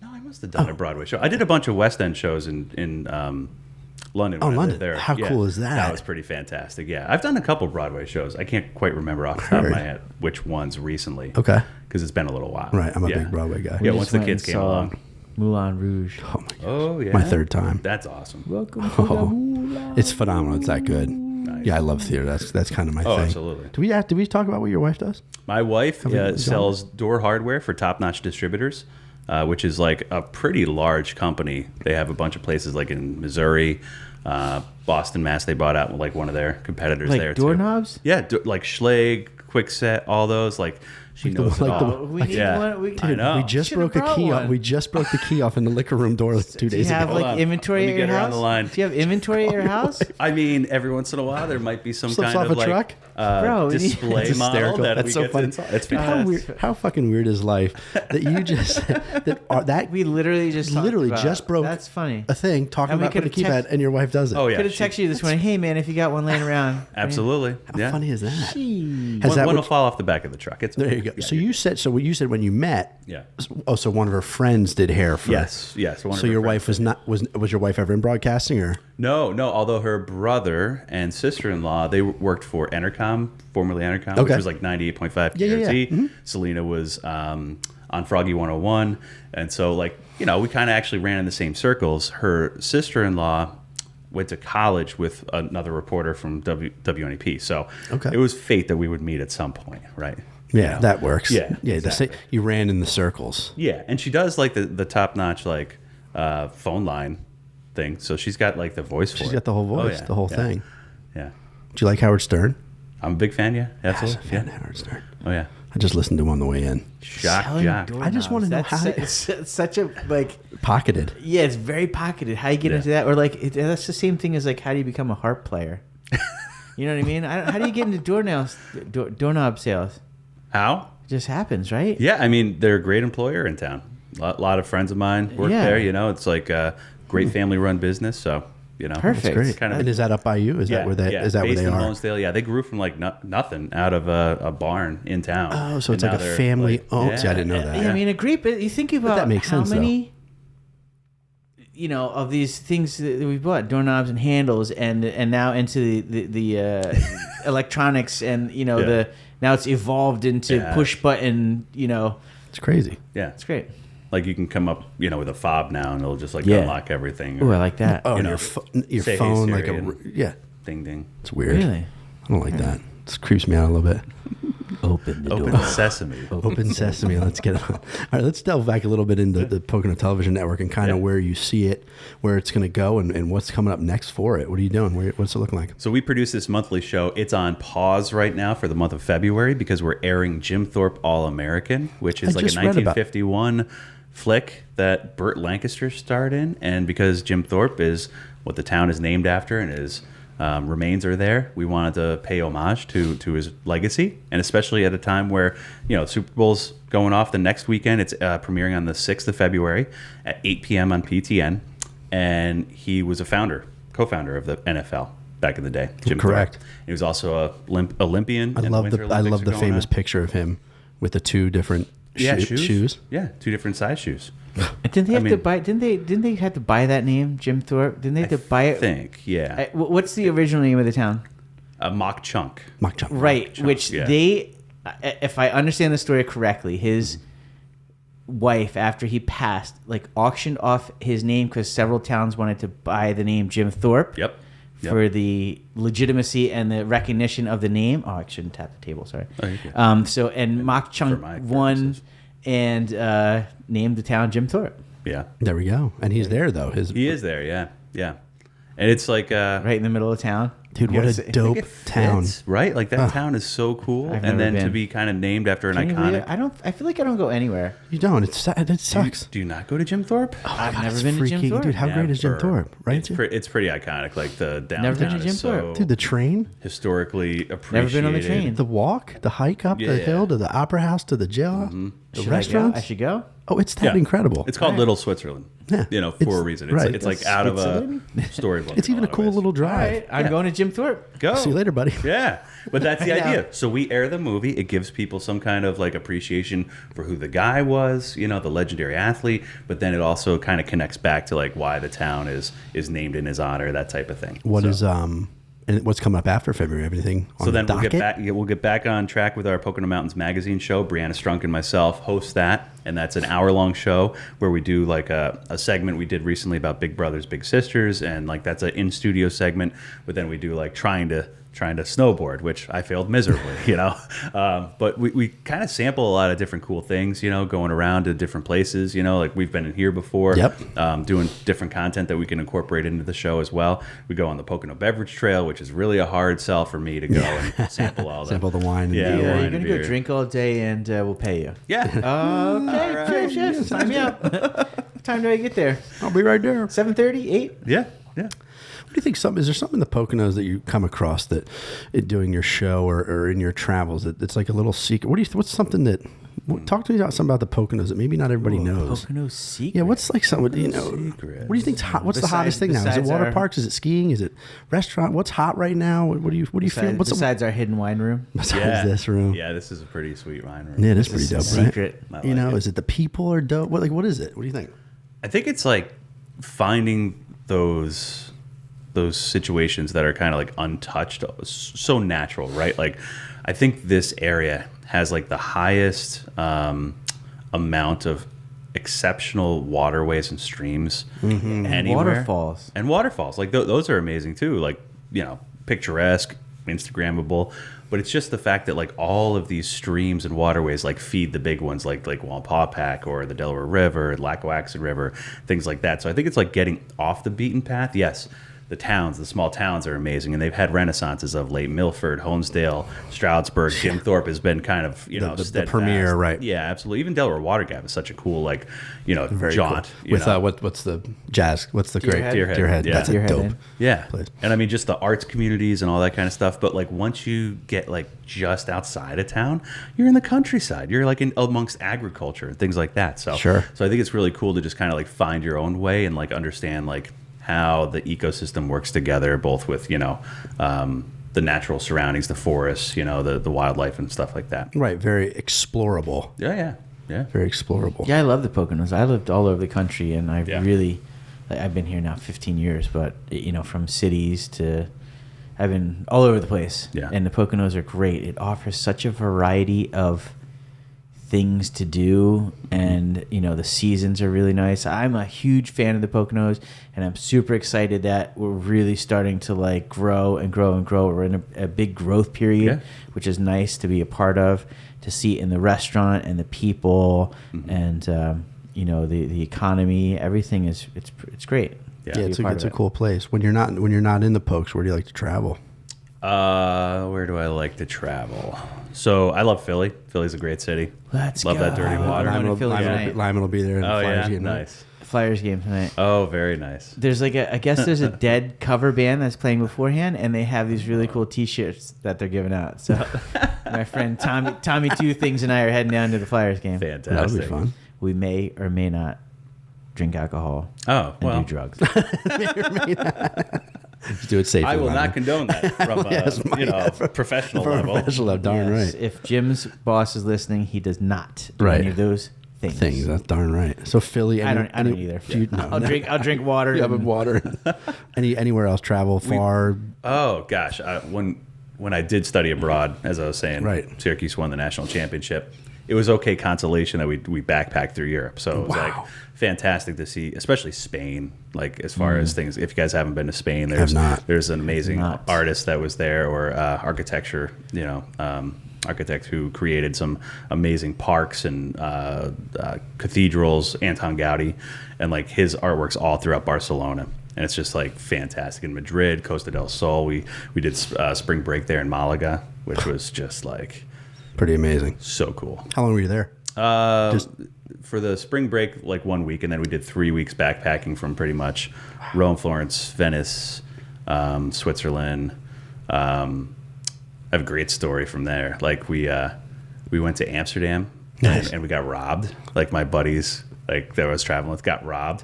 No, I must have done a Broadway show. I did a bunch of West End shows in London. Oh, when I lived London. there. How cool is that? That was pretty fantastic. Yeah, I've done a couple Broadway shows. I can't quite remember off the top of my Heard. head which ones recently. Okay. Because it's been a little while. Right. I'm a big Broadway guy. Yeah, We once just the went kids and came saw along. Moulin Rouge. Oh my god. Oh yeah. My third time. That's awesome. Welcome Oh, it's phenomenal. It's that good. Nice. Yeah, I love theater. That's kind of my Oh, thing. absolutely. Did we talk about what your wife does? My wife we gone? sells door hardware for Top Notch Distributors, which is like a pretty large company. They have a bunch of places like in Missouri, Boston, Mass. They bought out like one of their competitors Like there doorknobs? too. Yeah, like Schlage, Quickset, all those. Like she knows it all. We need one. I know. We just Should've broke a brought key off. one. We just broke the key off in the liquor room door 2 Do you days have ago. like inventory Let at me your get her on house? the line. Do you have inventory at your house? I mean, every once in a while there might be some Slips kind off of a like truck? Bro, we need- display It's model hysterical. that That's we so get funny. to install. It's Dude, fantastic. how fucking weird is life that you just that We literally just talked about- just broke That's funny. a thing talking And we about putting a could've keypad text- and your wife does it. Oh yeah, Could have texted you this morning. Hey man, if you got one laying around. absolutely. How Yeah. funny is that? Jeez. Has that One will what- fall off the back of the truck. It's there okay. you go. Yeah, So you said what you said when you met. Yeah. Oh, so one of her friends did hair for. Yes. One of So her your friends. wife was your wife ever in broadcasting or? No. Although her brother and sister-in-law, they worked for Entercom, formerly Entercom, which Okay. was like 98.5 Yeah, yeah, KRT. yeah. Selena was on Froggy 101, and so like we kind of actually ran in the same circles. Her sister-in-law went to college with another reporter from WNEP, so Okay. it was fate that we would meet at some point, right? Yeah, You know? that works. Yeah, yeah. exactly. You ran in the circles. Yeah, and she does like the top-notch like phone line thing, so she's got like the voice for it. She's got the whole voice, Oh, yeah, the whole yeah, thing. Yeah, Do you like Howard Stern? I'm a big fan. Yeah, Yes, absolutely. a fan Yeah. of Howard Stern. Oh yeah. I just listened to him on the way in. Shock Selling jock. doorknobs. I just wanna know That's how- it's such a like. Pocketed. Yeah, it's very pocketed. How you get Yeah. into that, or like that's the same thing as like how do you become a harp player? You know what I mean? How do you get into doorknob sales? How? It just happens, right? Yeah, I mean they're a great employer in town. A lot of friends of mine work Yeah. there. It's like a great family-run business. So Perfect. That's great. It's kind of- And is that up by you? Is that where they? Is that where based they in are? Lonesdale, yeah, they grew from like nothing out of a barn in town. Oh, so it's And like now a they're, family. like- Oh, see, I didn't know that. Yeah, I mean, a great bit. You think about that makes how sense, though. many, of these things that we bought, doorknobs and handles, and now into the electronics, and the now it's evolved into Yeah. push button. It's crazy. Yeah, It's great. like you can come up, with a fob now, and it'll just like Yeah. unlock everything. Oh, I like that. Oh, You and know, your say, hey, phone, Siri, like a and- yeah. Ding ding. It's weird. Really? I don't like that. It creeps me out a little bit. Open the Open door. sesame. Open sesame. Let's get on. All right, let's delve back a little bit into the Pocono Television Network and kind of Yeah. where you see it, where it's going to go, and what's coming up next for it. What are you doing? What's it looking like? So we produce this monthly show. It's on pause right now for the month of February because we're airing Jim Thorpe All-American, which is I like a just read about- 1951 flick that Burt Lancaster starred in. And because Jim Thorpe is what the town is named after and his remains are there, we wanted to pay homage to his legacy. And especially at a time where, Super Bowl's going off the next weekend. It's premiering on the 6th of February at 8 p.m. on PTN. And he was a co-founder of the NFL back in the day. Jim Correct. Thorpe. He was also a Olympian. I in love Winter the Olympics famous are going on. picture of him with the two different shoes. Yeah, 2 different size shoes. Didn't they have to buy? Didn't they have to buy that name, Jim Thorpe? Didn't they have to buy it? I think, yeah. What's the original name of the town? Mock Chunk. Mock Chunk. Right, Chunk, which yeah. they, if I understand the story correctly, his wife, after he passed, like auctioned off his name because several towns wanted to buy the name Jim Thorpe. Yep. For the legitimacy and the recognition of the name. Oh, I shouldn't tap the table. Sorry. Oh, you're good. And Mock Chunk won purposes. And named the town Jim Thorpe. Yeah. There we go. And he's there though. He is there, yeah. Yeah. And it's like Right in the middle of town. Dude, what a dope town. Right? Like that town is so cool. I've And never then to been. be kind of named after an Can you believe iconic. it? I feel like I don't go anywhere. You don't. It sucks. Do you not go to Jim Thorpe? I've God, never it's been to Jim freaking- Thorpe. Dude, how great is Jim Never. Thorpe? Right? It's pretty iconic. Like the downtown Never been to Jim is so Thorpe. Dude, the train, historically appreciated. Never been on the train. the walk, the hike up the Yeah. hill to the opera house to the jail, the Should restaurants. I should go. Oh, it's that incredible. It's called Little Switzerland. Yeah. For a reason. It's, right. it's like out of a storybook. It's in even a lot of cool ways. little All drive. right, I'm going to Jim Thorpe. Go. See you later, buddy. Yeah, but that's the Right now. idea. So we air the movie. It gives people some kind of like appreciation for who the guy was, the legendary athlete. But then it also kind of connects back to like why the town is named in his honor, that type of thing. What is and what's coming up after February? Everything on So then the we'll get docket? back. We'll get back on track with our Pocono Mountains magazine show. Brianna Strunk and myself host that, and that's an hour-long show where we do like a segment we did recently about Big Brothers Big Sisters, and like that's an in-studio segment. But then we do like trying to snowboard, which I failed miserably, But we kind of sample a lot of different cool things, going around to different places, like we've been in here before, doing different content that we can incorporate into the show as well. We go on the Pocono Beverage Trail, which is really a hard sell for me to go and sample all that. Sample the wine. Yeah, And beer. wine You're and going to beer. go drink all day and we'll pay you. Yeah. Okay, sure. Sign me up. What time do I get there? I'll be right there. 7:30, 8? Yeah. What do you think? Is there something in the Poconos that you come across that, doing your show or in your travels, that it's like a little secret? What's something that? Talk to me about something about the Poconos that maybe not everybody knows. Pocono secret. Yeah, what's like something? Secret. What do you think's hot? What's the hottest thing now? Is it besides water our- parks? Is it skiing? Is it restaurant? What's hot right now? What do you feel? What's Besides our hidden wine room? besides this room? Yeah, this is a pretty sweet wine room. Yeah, it is pretty dope, This is a right? secret. I You like know, it. is it the people are dope? What is it? What do you think? I think it's like finding those situations that are kind of like untouched, so natural, right? Like I think this area has like the highest amount of exceptional waterways and streams anywhere. Waterfalls. And waterfalls, like those are amazing too, like picturesque, Instagrammable. But it's just the fact that like all of these streams and waterways like feed the big ones like Walpaupack or the Delaware River, Lackawaxen River, things like that. So I think it's like getting off the beaten path. Yes, the small towns are amazing, and they've had renaissances of late Milford, Holmesdale, Stroudsburg. Jim Thorpe has been kind of the steadfast. premier, right? Yeah, absolutely. Even Delaware Water Gap is such a cool Very jaunt. cool. With what's the jazz? What's the great Deerhead. Yeah. That's a Deerhead dope. Inn. Yeah, place. and I mean just the arts communities and all that kind of stuff. But like once you get like just outside of town, you're in the countryside. You're like in amongst agriculture and things like that. So Sure. So I think it's really cool to just kind of like find your own way and like understand like how the ecosystem works together, both with the natural surroundings, the forests, the wildlife and stuff like that. Right, very explorable. Yeah. Very explorable. Yeah, I love the Poconos. I lived all over the country, and I Yeah. really, I've been here now 15 years, but from cities to, I've been all over the place. Yeah. And the Poconos are great. It offers such a variety of things to do, and the seasons are really nice. I'm a huge fan of the Poconos, and I'm super excited that we're really starting to like grow and grow and grow. We're in a big growth period, which is nice to be a part of, to see in the restaurant and the people and the economy. Everything is it's great. Yeah, it's a cool place. When you're not in the Pokes, where do you like to travel? Where do I like to travel? So I love Philly. Philly's a great city. Let's love go. that dirty water. I'm going to Philly tonight. Lyman will be there. And the Oh Flyers yeah, game, right? nice. Flyers game tonight. Oh, very nice. There's I guess there's a Dead cover band that's playing beforehand, and they have these really cool T-shirts that they're giving out. So my friend Tommy Two Things and I are heading down to the Flyers game. Fantastic. That would be fun. We may or may not drink alcohol Oh, and well. do drugs. Just do it safely. I will Lyman. not condone that from professional From a level. professional level, darn Yes, right. If Jim's boss is listening, he does not do Right. any of those things. That's darn right. So Philly, I don't either. I'll drink water. Yeah, but water. Anywhere else travel far? Oh gosh, when I did study abroad, as I was saying, Right. Syracuse won the national championship. It was okay consolation that we backpacked through Europe, so it was like fantastic to see, especially Spain. Like as far as things, if you guys haven't been to Spain, there's an amazing artist that was there, or architecture, architect who created some amazing parks and cathedrals, Anton Gaudi, and like his artwork's all throughout Barcelona. And it's just like fantastic. In Madrid, Costa del Sol, we did spring break there in Malaga, which was just like Pretty amazing. so cool. How long were you there? Just for the spring break, like 1 week, and then we did 3 weeks backpacking from pretty much Rome, Florence, Venice, Switzerland. I have a great story from there. Like we went to Amsterdam and we got robbed. Like my buddies, like that I was traveling with, got robbed,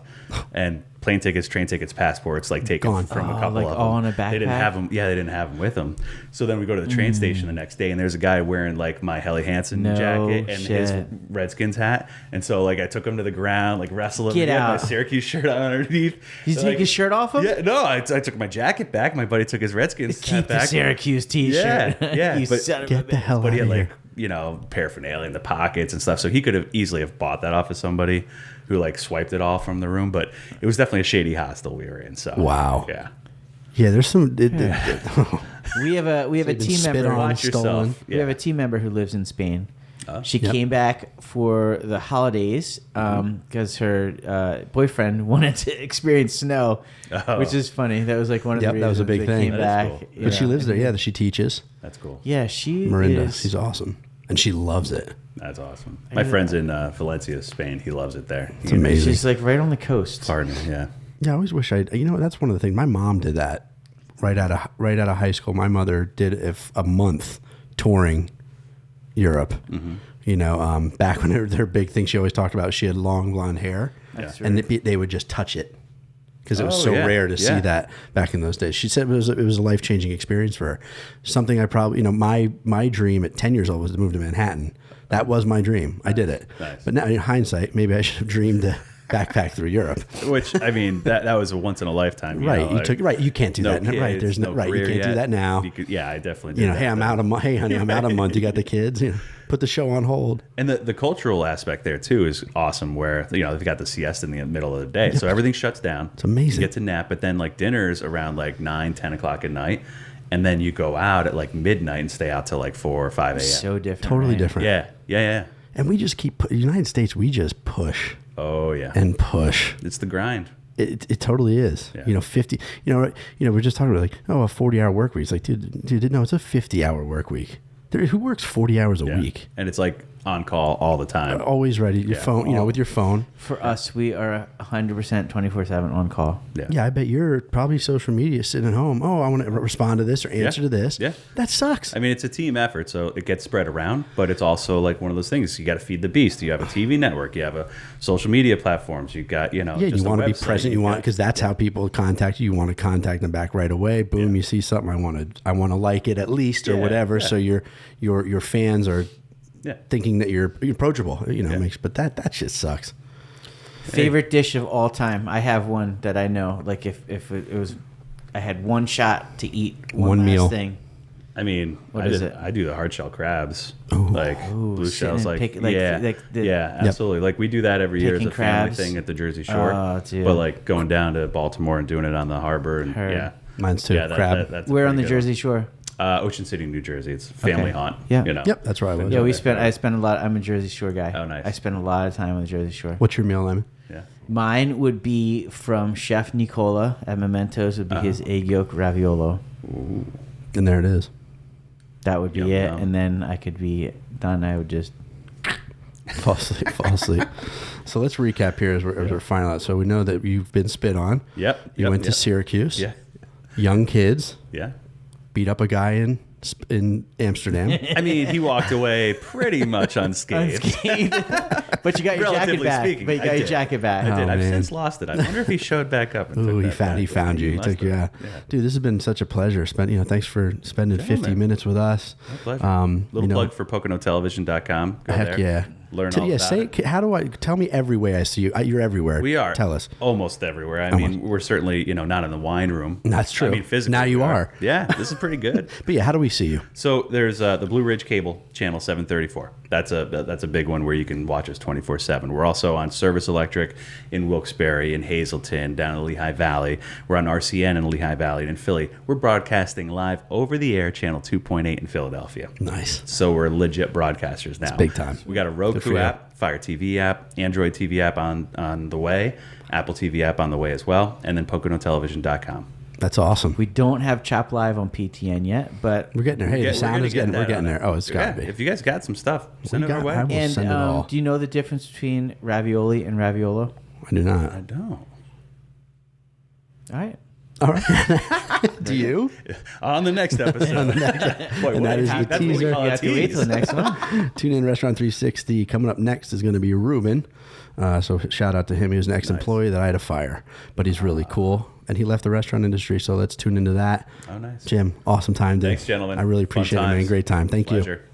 and plane tickets, train tickets, passports, like taken Gone. from a couple like of them. all in a They didn't backpack? have them. Yeah, they didn't have them with them. So then we go to the train station the next day, and there's a guy wearing like my Helly Hansen No jacket and his shit. Redskins hat. And so like I took him to the ground, like wrestled him. Get He had my out. Syracuse shirt on underneath. You So, take like, his shirt off him? Yeah, no, I took my jacket back. My buddy took his Redskins Keep hat the back. Syracuse T-shirt. Yeah, you but son of a Get the bitch. hell But out he of had here. like, paraphernalia in the pockets and stuff. So he could have easily have bought that off of somebody who like swiped it all from the room. But it was definitely a shady hostel we were in. So Wow. Yeah. Yeah, there's some. We have a been team spit member. on, Watch yourself. stolen. We have a team member who lives in Spain. She Yep. came back for the holidays because her boyfriend wanted to experience snow, which is funny. That was like one of the Yep, reasons that was a big they thing. came That is back. cool. you But she know. lives there. Yeah, she teaches. That's cool. Yeah, she Marinda. is. She's awesome, and she loves it. That's awesome. My friend's in Valencia, Spain. He loves it there. It's amazing. She's like right on the coast. Pardon me. Yeah. Yeah, I always wish that's one of the things. My mom did that right out of high school. My mother did a month touring Europe. Back when their big thing, she always talked about. She had long blonde hair, That's and right. they would just touch it because it was Oh, so yeah, rare to see yeah. that back in those days. She said it was a life changing experience for her. Something I probably my dream at 10 years old was to move to Manhattan. That was my dream. I did it. Nice. But now in hindsight, maybe I should have dreamed to backpack through Europe. Which I mean, that was a once in a lifetime. Right, you can't do no that. Kids, Right, there's no right. You career can't do yet. that now. Yeah, I definitely. Did Hey, that. Hey, honey, I'm out a month. You got the kids. Put the show on hold. And the cultural aspect there too is awesome. Where they've got the siesta in the middle of the day, so everything shuts down. It's amazing. You get to nap, but then like dinner's around like 9-10 o'clock at night, and then you go out at like midnight and stay out till like 4 or 5 a.m. So different. Totally right? different. Yeah. And we just keep United States. We just push Oh yeah. and push. It's the grind. It totally is. Yeah. 50. We're just talking about like a 40-hour work week. It's like, dude, no, it's a 50-hour work week. Who works 40 hours a Yeah. week? And it's like on call all the time. Always ready. Your phone. With your phone. For us, we are 100% 24/7 on call. Yeah, I bet you're probably social media sitting at home. Oh, I want to respond to this or answer to this. Yeah. That sucks. I mean, it's a team effort, so it gets spread around, but it's also like one of those things. You got to feed the beast. You have a TV network. You have a social media platforms. You got, Yeah, just you a want to be website. present. You want because that's how people contact you. You want to contact them back right away. Boom, you see something. I want to like it at least or Yeah, whatever. yeah. So your fans are Yeah. thinking that you're approachable. But that shit sucks. Favorite dish of all time. I have one that I know. Like if it was, I had one shot to eat One last meal. thing. I mean, What is it? I do the hard shell crabs, Ooh. like blue sitting shells, and like, pick- like- yeah, like the- yeah, absolutely. Like we do that every year as Picking a family crabs. thing at the Jersey Shore. Oh, dude. But like going down to Baltimore and doing it on the harbor, and Heard. yeah, Mine's too. yeah, Crab. that's a Where on pretty the good one. Jersey Shore? Ocean City, New Jersey. It's a family Okay. haunt. Yeah. Yep, that's where I was. Yeah, there. I spent a lot. I'm a Jersey Shore guy. Oh, nice. I spent a lot of time on the Jersey Shore. What's your meal, Lemon? Yeah. Mine would be from Chef Nicola at Mementos. Would be his egg yolk raviolo. And there it is. That would be Yum, it, yum. and then I could be done. I would just Fall asleep. So let's recap here as we're final out. So we know that you've been spit on. Yep. You went to Syracuse. Yeah. Young kids. Yeah. Beat up a guy in in Amsterdam. I mean, he walked away pretty much unscathed. But you got your jacket Relatively back. speaking, But you I got your did. jacket back. I did. I've man. since lost it. I wonder if he showed back up. And Ooh, took he that found back. found you. He must took you have. out. Yeah. Dude, this has been such a pleasure. Thanks for spending 50 man. minutes with us. My pleasure. Little plug for PoconoTelevision.com. Go Heck there. yeah. Learn all about it. How do I tell me every way I see you? You're everywhere. We are. Tell us. Almost everywhere. I mean, we're certainly, not in the wine room. That's true. I mean, physically. Now you we are. Yeah, this is pretty good. But yeah, how do we see you? So there's the Blue Ridge Cable channel 734. That's a big one where you can watch us 24/7. We're also on Service Electric in Wilkes-Barre, in Hazleton, down in the Lehigh Valley. We're on RCN in the Lehigh Valley and in Philly. We're broadcasting live over the air, channel 2.8 in Philadelphia. Nice. So we're legit broadcasters now. big time. We got a Good for Roku you. app, Fire TV app, Android TV app on the way, Apple TV app on the way as well, and then PoconoTelevision.com. That's awesome. We don't have Chap Live on PTN yet, but We're getting there. Hey, the sound is getting. We're getting there. Oh, it's Yeah, gotta be. if you guys got some stuff, send it our way. I will and send it all. do you know the difference between ravioli and raviolo? I do not. I don't. All right. All right. Do you? On the next episode. Boy, And that is the that's what we teaser. call You a have to wait till tease. the next one. Tune in Restaurant 360. Coming up next is going to be Ruben. So shout out to him. He was an ex-employee that I had to fire, but he's really cool. And he left the restaurant industry, so let's tune into that. Oh, nice. Jim, awesome time, dude. Thanks, gentlemen. I really Fun appreciate it, man. times. Great time. Thank you. Pleasure.